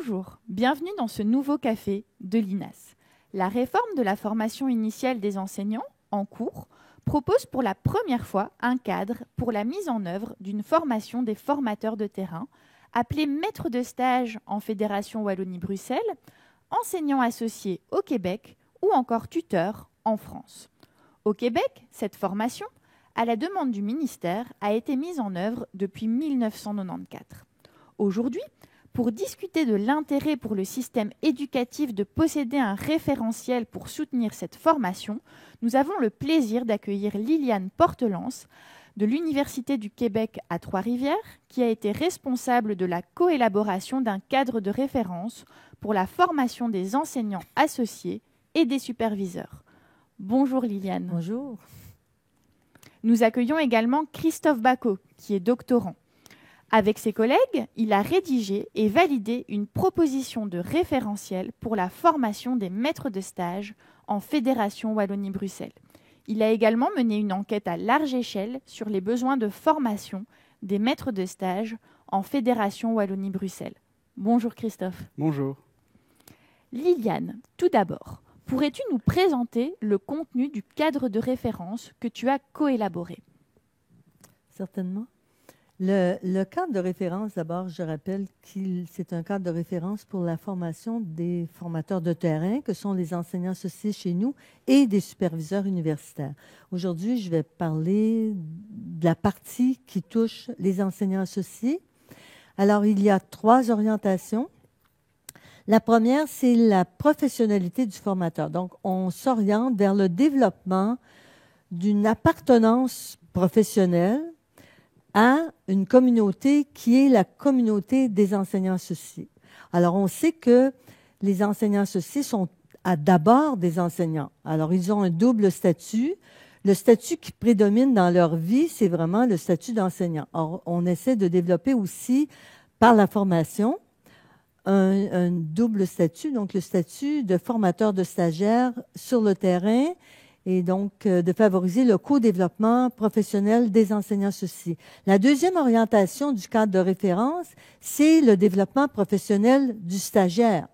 Bonjour, bienvenue dans ce nouveau café de l'INAS. La réforme de la formation initiale des enseignants, en cours, propose pour la première fois un cadre pour la mise en œuvre d'une formation des formateurs de terrain, appelé maître de stage en Fédération Wallonie-Bruxelles, enseignant associé au Québec ou encore tuteur en France. Au Québec, cette formation, à la demande du ministère, a été mise en œuvre depuis 1994. Aujourd'hui, pour discuter de l'intérêt pour le système éducatif de posséder un référentiel pour soutenir cette formation, nous avons le plaisir d'accueillir Liliane Portelance de l'Université du Québec à Trois-Rivières, qui a été responsable de la coélaboration d'un cadre de référence pour la formation des enseignants associés et des superviseurs. Bonjour Liliane. Bonjour. Nous accueillons également Christophe Bacot, qui est doctorant. Avec ses collègues, il a rédigé et validé une proposition de référentiel pour la formation des maîtres de stage en Fédération Wallonie-Bruxelles. Il a également mené une enquête à large échelle sur les besoins de formation des maîtres de stage en Fédération Wallonie-Bruxelles. Bonjour Christophe. Bonjour. Liliane, tout d'abord, pourrais-tu nous présenter le contenu du cadre de référence que tu as coélaboré ? Certainement. Le cadre de référence, d'abord, je rappelle que c'est un cadre de référence pour la formation des formateurs de terrain, que sont les enseignants associés chez nous, et des superviseurs universitaires. Aujourd'hui, je vais parler de la partie qui touche les enseignants associés. Alors, il y a 3 orientations. La première, c'est la professionnalité du formateur. Donc, on s'oriente vers le développement d'une appartenance professionnelle à une communauté qui est la communauté des enseignants associés. Alors, on sait que les enseignants associés sont d'abord des enseignants. Alors, ils ont un double statut. Le statut qui prédomine dans leur vie, c'est vraiment le statut d'enseignant. Or, on essaie de développer aussi, par la formation, un double statut, donc le statut de formateur de stagiaires sur le terrain, et donc de favoriser le co-développement professionnel des enseignants associés. La deuxième orientation du cadre de référence, c'est le développement professionnel du stagiaire.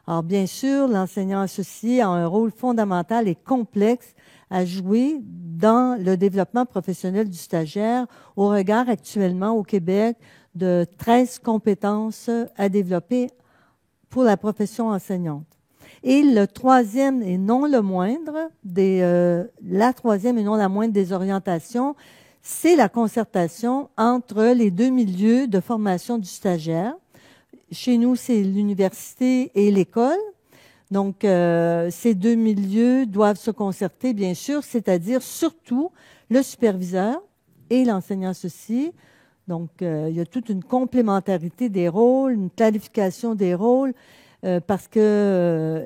Alors, bien sûr, l'enseignant associé a un rôle fondamental et complexe à jouer dans le développement professionnel du stagiaire au regard actuellement au Québec de 13 compétences à développer pour la profession enseignante. Et le troisième et non le moindre, la troisième et non la moindre des orientations, c'est la concertation entre les 2 milieux de formation du stagiaire. Chez nous, c'est l'université et l'école. Donc, ces 2 milieux doivent se concerter, bien sûr, c'est-à-dire surtout le superviseur et l'enseignant associé. Donc, il y a toute une complémentarité des rôles, une clarification des rôles, parce que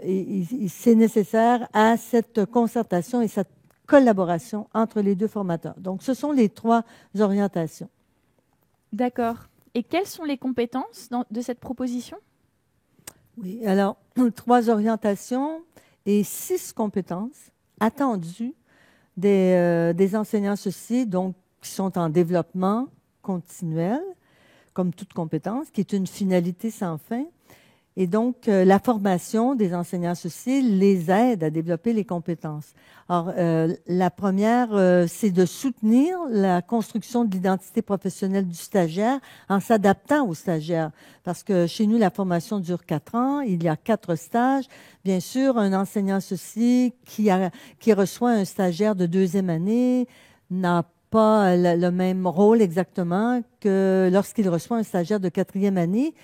c'est nécessaire à cette concertation et cette collaboration entre les 2 formateurs. Donc, ce sont les 3 orientations. D'accord. Et quelles sont les compétences de cette proposition ? Oui, alors, 3 orientations et 6 compétences attendues des enseignants associés, donc, qui sont en développement continuel, comme toute compétence, qui est une finalité sans fin. Et donc, la formation des enseignants associés les aide à développer les compétences. Alors, la première, c'est de soutenir la construction de l'identité professionnelle du stagiaire en s'adaptant au stagiaire. Parce que chez nous, la formation dure 4 ans. Il y a 4 stages. Bien sûr, un enseignant associé qui reçoit un stagiaire de 2e année n'a pas le même rôle exactement que lorsqu'il reçoit un stagiaire de 4e année.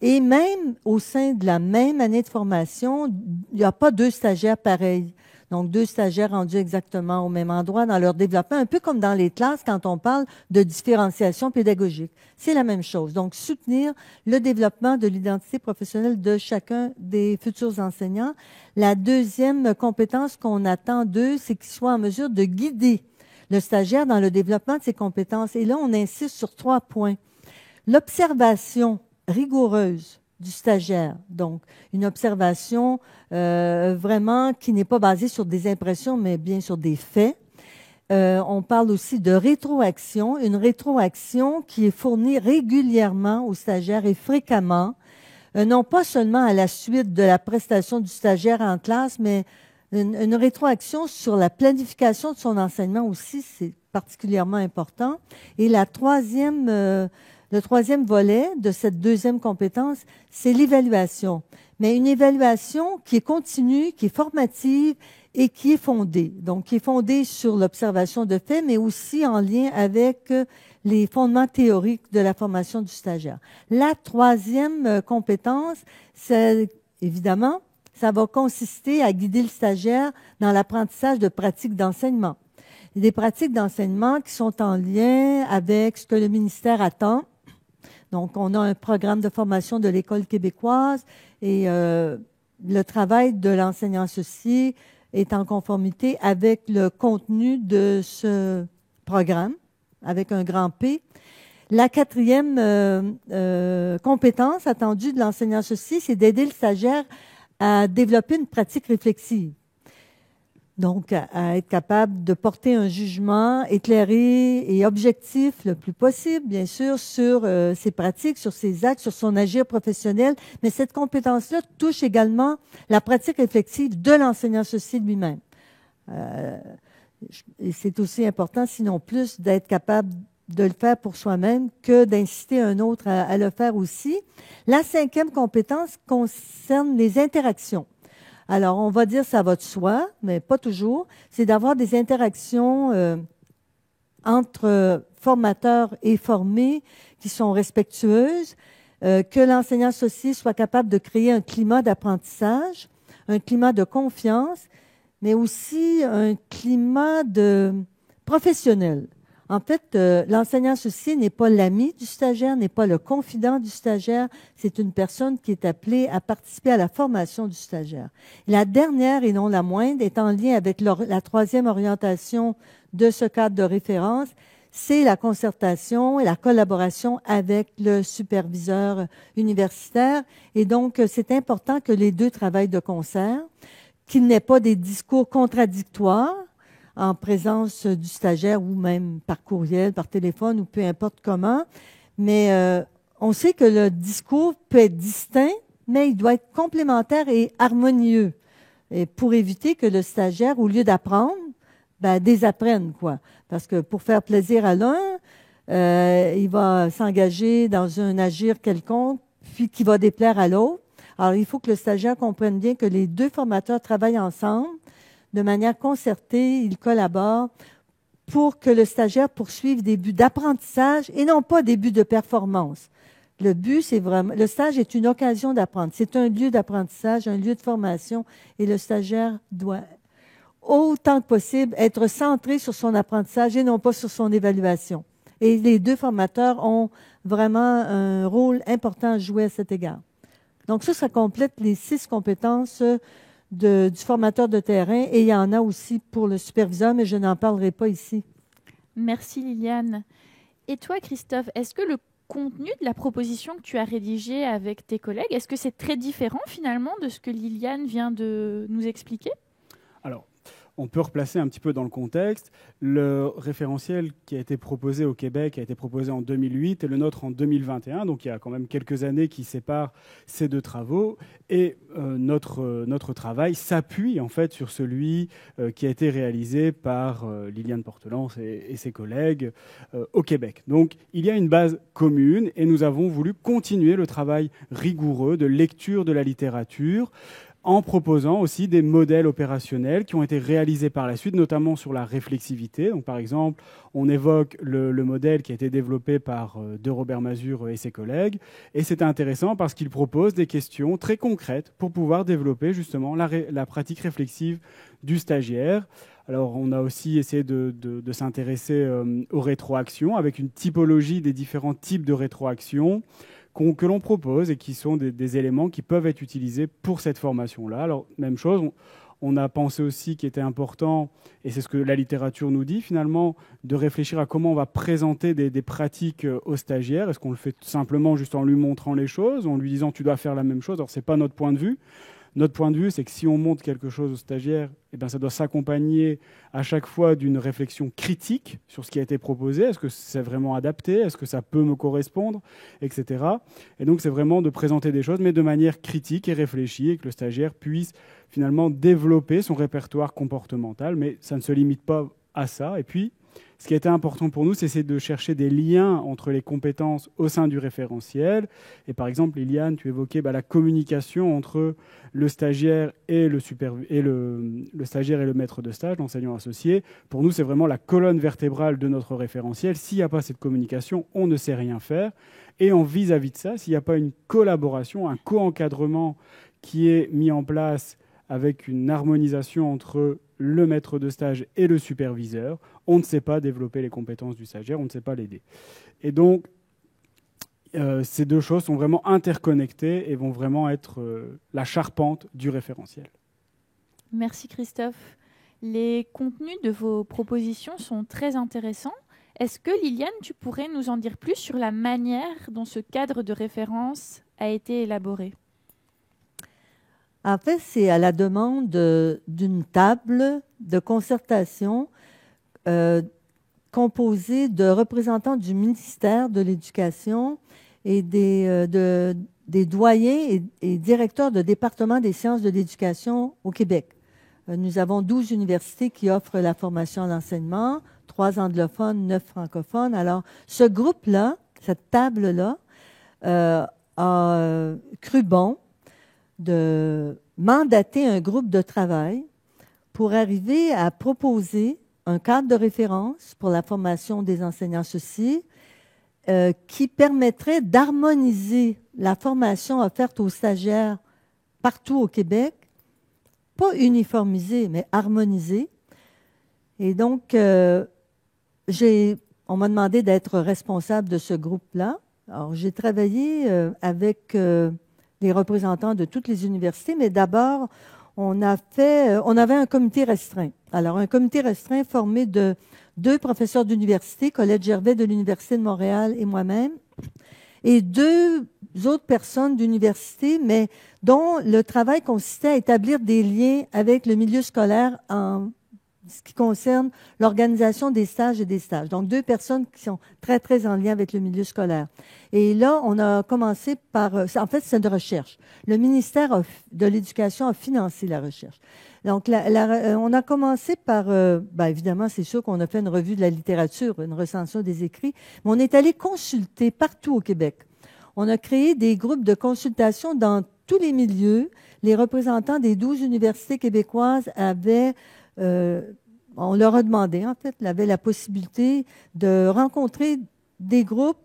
Et même au sein de la même année de formation, il n'y a pas 2 stagiaires pareils. Donc, 2 stagiaires rendus exactement au même endroit dans leur développement, un peu comme dans les classes quand on parle de différenciation pédagogique. C'est la même chose. Donc, soutenir le développement de l'identité professionnelle de chacun des futurs enseignants. La deuxième compétence qu'on attend d'eux, c'est qu'ils soient en mesure de guider le stagiaire dans le développement de ses compétences. Et là, on insiste sur 3 points. L'observation rigoureuse du stagiaire. Donc, une observation vraiment qui n'est pas basée sur des impressions, mais bien sur des faits. On parle aussi de rétroaction, une rétroaction qui est fournie régulièrement aux stagiaires et fréquemment non pas seulement à la suite de la prestation du stagiaire en classe, mais une rétroaction sur la planification de son enseignement aussi, c'est particulièrement important. Et le troisième volet de cette deuxième compétence, c'est l'évaluation. Mais une évaluation qui est continue, qui est formative et qui est fondée. Donc, qui est fondée sur l'observation de faits, mais aussi en lien avec les fondements théoriques de la formation du stagiaire. La troisième compétence, c'est évidemment, ça va consister à guider le stagiaire dans l'apprentissage de pratiques d'enseignement. Des pratiques d'enseignement qui sont en lien avec ce que le ministère attend. Donc, on a un programme de formation de l'École québécoise et le travail de l'enseignant associé est en conformité avec le contenu de ce programme, avec un grand P. La quatrième compétence attendue de l'enseignant associé, c'est d'aider le stagiaire à développer une pratique réflexive. Donc, à être capable de porter un jugement éclairé et objectif le plus possible, bien sûr, sur ses pratiques, sur ses actes, sur son agir professionnel. Mais cette compétence-là touche également la pratique réflexive de l'enseignant associé lui-même. Et c'est aussi important, sinon plus, d'être capable de le faire pour soi-même que d'inciter un autre à le faire aussi. La cinquième compétence concerne les interactions. Alors, on va dire ça va de soi, mais pas toujours. C'est d'avoir des interactions entre formateurs et formés qui sont respectueuses, que l'enseignant associé soit capable de créer un climat d'apprentissage, un climat de confiance, mais aussi un climat professionnel. En fait, l'enseignant associé n'est pas l'ami du stagiaire, n'est pas le confident du stagiaire. C'est une personne qui est appelée à participer à la formation du stagiaire. La dernière, et non la moindre, est en lien avec la troisième orientation de ce cadre de référence, c'est la concertation et la collaboration avec le superviseur universitaire. Et donc, c'est important que les deux travaillent de concert, qu'il n'y ait pas des discours contradictoires en présence du stagiaire ou même par courriel, par téléphone ou peu importe comment. Mais on sait que le discours peut être distinct, mais il doit être complémentaire et harmonieux. Et pour éviter que le stagiaire, au lieu d'apprendre, désapprenne, quoi. Parce que pour faire plaisir à l'un, il va s'engager dans un agir quelconque, puis qui va déplaire à l'autre. Alors, il faut que le stagiaire comprenne bien que les deux formateurs travaillent ensemble de manière concertée, ils collaborent pour que le stagiaire poursuive des buts d'apprentissage et non pas des buts de performance. Le but, c'est vraiment... Le stage est une occasion d'apprendre. C'est un lieu d'apprentissage, un lieu de formation et le stagiaire doit, autant que possible, être centré sur son apprentissage et non pas sur son évaluation. Et les deux formateurs ont vraiment un rôle important à jouer à cet égard. Donc ça complète les 6 compétences du formateur de terrain et il y en a aussi pour le superviseur, mais je n'en parlerai pas ici. Merci Liliane. Et toi Christophe, est-ce que le contenu de la proposition que tu as rédigée avec tes collègues, est-ce que c'est très différent finalement de ce que Liliane vient de nous expliquer ? Alors, on peut replacer un petit peu dans le contexte. Le référentiel qui a été proposé au Québec a été proposé en 2008 et le nôtre en 2021. Donc, il y a quand même quelques années qui séparent ces deux travaux. Et notre travail s'appuie en fait sur celui qui a été réalisé par Liliane Portelance et ses collègues au Québec. Donc, il y a une base commune et nous avons voulu continuer le travail rigoureux de lecture de la littérature en proposant aussi des modèles opérationnels qui ont été réalisés par la suite, notamment sur la réflexivité. Donc, par exemple, on évoque le modèle qui a été développé par de Robert Mazur et ses collègues. Et c'est intéressant parce qu'il propose des questions très concrètes pour pouvoir développer justement la pratique réflexive du stagiaire. Alors, on a aussi essayé de s'intéresser aux rétroactions avec une typologie des différents types de rétroactions que l'on propose et qui sont des éléments qui peuvent être utilisés pour cette formation-là. Alors, même chose, on a pensé aussi qu'il était important, et c'est ce que la littérature nous dit finalement, de réfléchir à comment on va présenter des pratiques aux stagiaires. Est-ce qu'on le fait simplement juste en lui montrant les choses, en lui disant « tu dois faire la même chose ?» Alors, ce n'est pas notre point de vue. Notre point de vue, c'est que si on montre quelque chose aux stagiaires, eh bien, ça doit s'accompagner à chaque fois d'une réflexion critique sur ce qui a été proposé. Est-ce que c'est vraiment adapté? Est-ce que ça peut me correspondre? Etc. Et donc, c'est vraiment de présenter des choses, mais de manière critique et réfléchie, et que le stagiaire puisse finalement développer son répertoire comportemental. Mais ça ne se limite pas à ça. Et puis, ce qui a été important pour nous, c'est de chercher des liens entre les compétences au sein du référentiel. Et par exemple, Liliane, tu évoquais la communication entre le stagiaire et le stagiaire et le maître de stage, l'enseignant associé. Pour nous, c'est vraiment la colonne vertébrale de notre référentiel. S'il n'y a pas cette communication, on ne sait rien faire. Et en vis-à-vis de ça, s'il n'y a pas une collaboration, un co-encadrement qui est mis en place avec une harmonisation entre le maître de stage et le superviseur, on ne sait pas développer les compétences du stagiaire, on ne sait pas l'aider. Et donc, ces deux choses sont vraiment interconnectées et vont vraiment être la charpente du référentiel. Merci Christophe. Les contenus de vos propositions sont très intéressants. Est-ce que Liliane, tu pourrais nous en dire plus sur la manière dont ce cadre de référence a été élaboré ? En fait, c'est à la demande d'une table de concertation composée de représentants du ministère de l'Éducation et des doyens et directeurs de département des sciences de l'éducation au Québec. Nous avons 12 universités qui offrent la formation à l'enseignement, 3 anglophones, 9 francophones. Alors, ce groupe-là, cette table-là, a cru bon de mandater un groupe de travail pour arriver à proposer un cadre de référence pour la formation des enseignants associés qui permettrait d'harmoniser la formation offerte aux stagiaires partout au Québec, pas uniformisée, mais harmonisée. Et donc, on m'a demandé d'être responsable de ce groupe-là. Alors, j'ai travaillé avec les représentants de toutes les universités, mais d'abord, on avait un comité restreint. Alors, un comité restreint formé de 2 professeurs d'université, Colette Gervais de l'Université de Montréal et moi-même, et 2 autres personnes d'université, mais dont le travail consistait à établir des liens avec le milieu scolaire en ce qui concerne l'organisation des stages et des stages. Donc, 2 personnes qui sont très, très en lien avec le milieu scolaire. Et là, on a commencé par... En fait, c'est de recherche. Le ministère de l'Éducation a financé la recherche. Donc, on a commencé par... évidemment, c'est sûr qu'on a fait une revue de la littérature, une recension des écrits, mais on est allé consulter partout au Québec. On a créé des groupes de consultation dans tous les milieux. Les représentants des 12 universités québécoises avaient... on leur a demandé, en fait, avaient la possibilité de rencontrer des groupes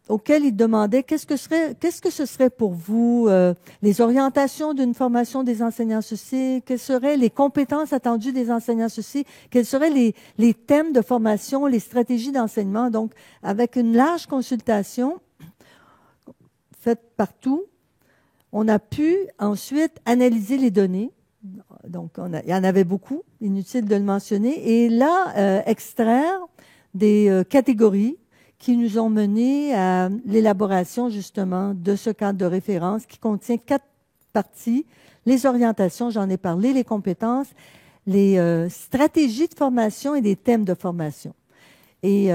auxquels ils demandaient qu'est-ce que ce serait pour vous les orientations d'une formation des enseignants associés, quelles seraient les compétences attendues des enseignants associés, quels seraient les thèmes de formation, les stratégies d'enseignement. Donc, avec une large consultation faite partout, on a pu ensuite analyser les données. Donc, il y en avait beaucoup, inutile de le mentionner. Et là, extraire des catégories qui nous ont menés à l'élaboration, justement, de ce cadre de référence qui contient 4 parties. Les orientations, j'en ai parlé, les compétences, les stratégies de formation et les thèmes de formation. Et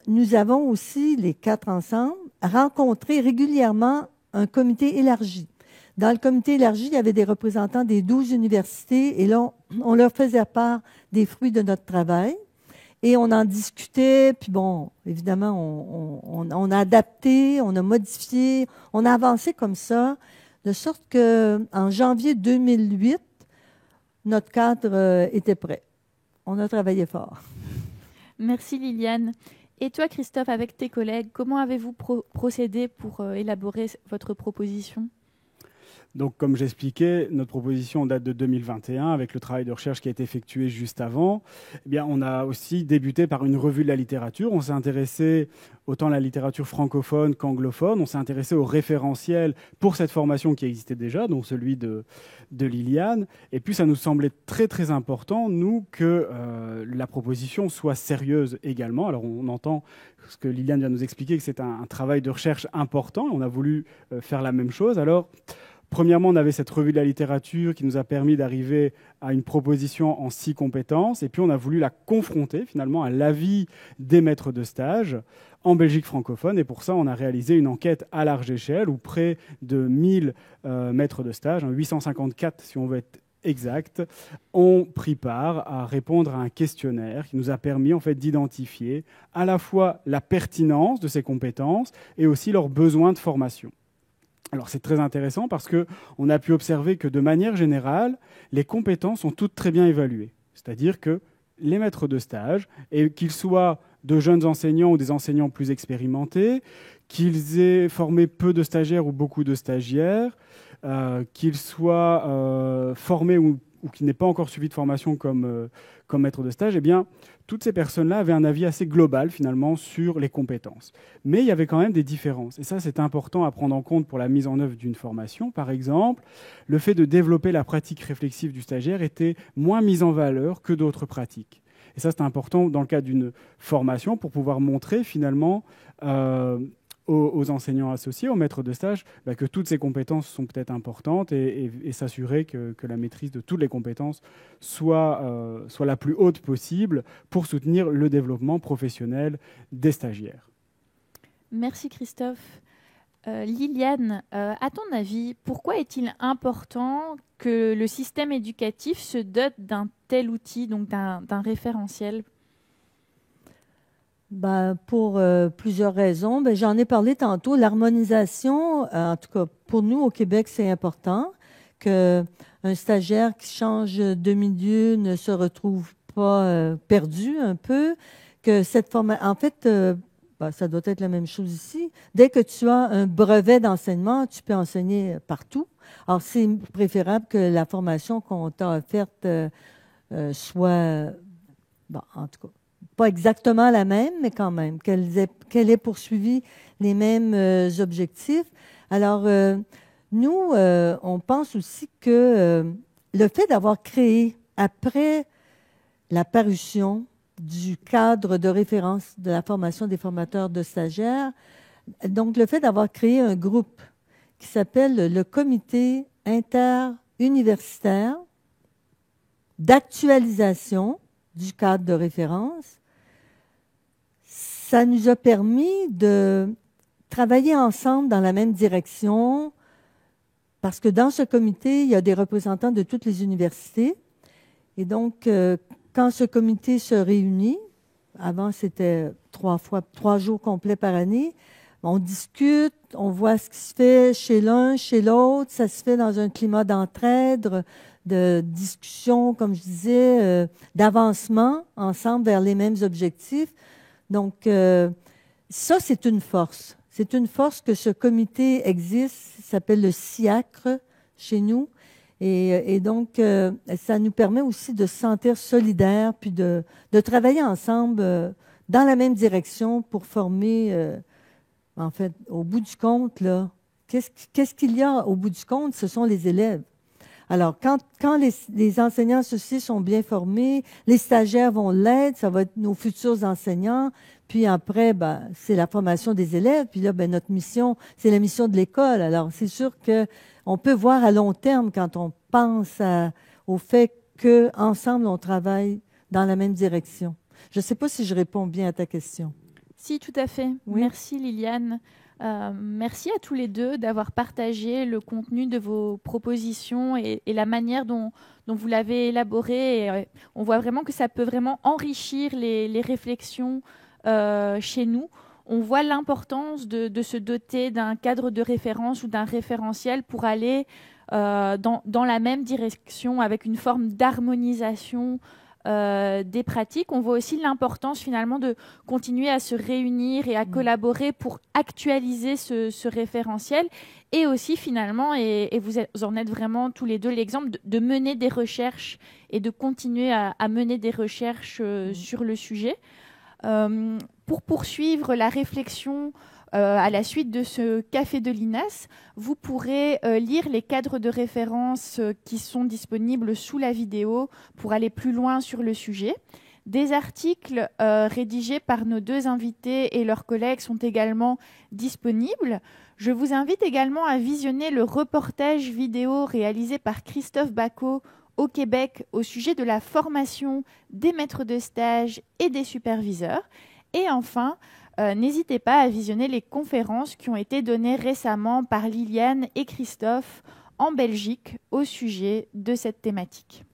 nous avons aussi, les 4 ensemble, rencontré régulièrement un comité élargi. Dans le comité élargi, il y avait des représentants des 12 universités et là, on leur faisait part des fruits de notre travail et on en discutait. Puis bon, évidemment, on a adapté, on a modifié, on a avancé comme ça, de sorte qu'en janvier 2008, notre cadre était prêt. On a travaillé fort. Merci Liliane. Et toi, Christophe, avec tes collègues, comment avez-vous procédé pour élaborer votre proposition ? Donc, comme j'expliquais, notre proposition date de 2021 avec le travail de recherche qui a été effectué juste avant. Eh bien, on a aussi débuté par une revue de la littérature. On s'est intéressé autant à la littérature francophone qu'anglophone. On s'est intéressé au référentiel pour cette formation qui existait déjà, donc celui de Liliane. Et puis, ça nous semblait très, très important, nous, que la proposition soit sérieuse également. Alors, on entend ce que Liliane vient de nous expliquer, que c'est un travail de recherche important. On a voulu faire la même chose. Alors, Premièrement, on avait cette revue de la littérature qui nous a permis d'arriver à une proposition en 6 compétences. Et puis, on a voulu la confronter finalement à l'avis des maîtres de stage en Belgique francophone. Et pour ça, on a réalisé une enquête à large échelle où près de 1000 maîtres de stage, 854 si on veut être exact, ont pris part à répondre à un questionnaire qui nous a permis en fait d'identifier à la fois la pertinence de ces compétences et aussi leurs besoins de formation. Alors c'est très intéressant parce qu'on a pu observer que de manière générale, les compétences sont toutes très bien évaluées. C'est-à-dire que les maîtres de stage, et qu'ils soient de jeunes enseignants ou des enseignants plus expérimentés, qu'ils aient formé peu de stagiaires ou beaucoup de stagiaires, qu'ils soient formés ou qui n'aient pas encore suivi de formation comme maître de stage, eh bien, toutes ces personnes-là avaient un avis assez global, finalement, sur les compétences. Mais il y avait quand même des différences. Et ça, c'est important à prendre en compte pour la mise en œuvre d'une formation. Par exemple, le fait de développer la pratique réflexive du stagiaire était moins mis en valeur que d'autres pratiques. Et ça, c'est important dans le cadre d'une formation pour pouvoir montrer, finalement, aux enseignants associés, aux maîtres de stage, que toutes ces compétences sont peut-être importantes et s'assurer que la maîtrise de toutes les compétences soit la plus haute possible pour soutenir le développement professionnel des stagiaires. Merci Christophe. Liliane, à ton avis, pourquoi est-il important que le système éducatif se dote d'un tel outil, donc d'un référentiel ? Pour plusieurs raisons. J'en ai parlé tantôt. L'harmonisation, en tout cas pour nous au Québec, c'est important qu'un stagiaire qui change de milieu ne se retrouve pas perdu un peu. Que cette formation, en fait, ça doit être la même chose ici. Dès que tu as un brevet d'enseignement, tu peux enseigner partout. Alors, c'est préférable que la formation qu'on t'a offerte soit, en tout cas, pas exactement la même, mais quand même, qu'elle ait poursuivi les mêmes objectifs. Alors, nous, on pense aussi que le fait d'avoir créé, après la parution du cadre de référence de la formation des formateurs de stagiaires, donc le fait d'avoir créé un groupe qui s'appelle le Comité interuniversitaire d'actualisation du cadre de référence, ça nous a permis de travailler ensemble dans la même direction parce que dans ce comité, il y a des représentants de toutes les universités. Et donc, quand ce comité se réunit, avant c'était 3 jours complets par année, on discute, on voit ce qui se fait chez l'un, chez l'autre, ça se fait dans un climat d'entraide, de discussion, comme je disais, d'avancement ensemble vers les mêmes objectifs. Donc, ça, c'est une force. C'est une force que ce comité existe. Ça s'appelle le CIACRE chez nous. Et donc, ça nous permet aussi de se sentir solidaires puis de travailler ensemble dans la même direction pour former, en fait, au bout du compte, là, qu'est-ce qu'il y a au bout du compte? Ce sont les élèves. Alors, quand les enseignants associés sont bien formés, les stagiaires vont l'être, ça va être nos futurs enseignants. Puis après, c'est la formation des élèves. Puis là, notre mission, c'est la mission de l'école. Alors, c'est sûr qu'on peut voir à long terme quand on pense au fait qu'ensemble, on travaille dans la même direction. Je ne sais pas si je réponds bien à ta question. Si, tout à fait. Oui. Merci Liliane. Merci à tous les deux d'avoir partagé le contenu de vos propositions et la manière dont vous l'avez élaboré. Et, on voit vraiment que ça peut vraiment enrichir les réflexions chez nous. On voit l'importance de se doter d'un cadre de référence ou d'un référentiel pour aller dans la même direction avec une forme d'harmonisation des pratiques. On voit aussi l'importance finalement de continuer à se réunir et à collaborer pour actualiser ce référentiel et aussi finalement, et vous en êtes vraiment tous les deux l'exemple, de mener des recherches et de continuer à mener des recherches sur le sujet. Pour poursuivre la réflexion à la suite de ce Café de l'INAS, vous pourrez lire les cadres de référence qui sont disponibles sous la vidéo pour aller plus loin sur le sujet. Des articles rédigés par nos deux invités et leurs collègues sont également disponibles. Je vous invite également à visionner le reportage vidéo réalisé par Christophe Bacot au Québec au sujet de la formation des maîtres de stage et des superviseurs. Et enfin, n'hésitez pas à visionner les conférences qui ont été données récemment par Liliane et Christophe en Belgique au sujet de cette thématique.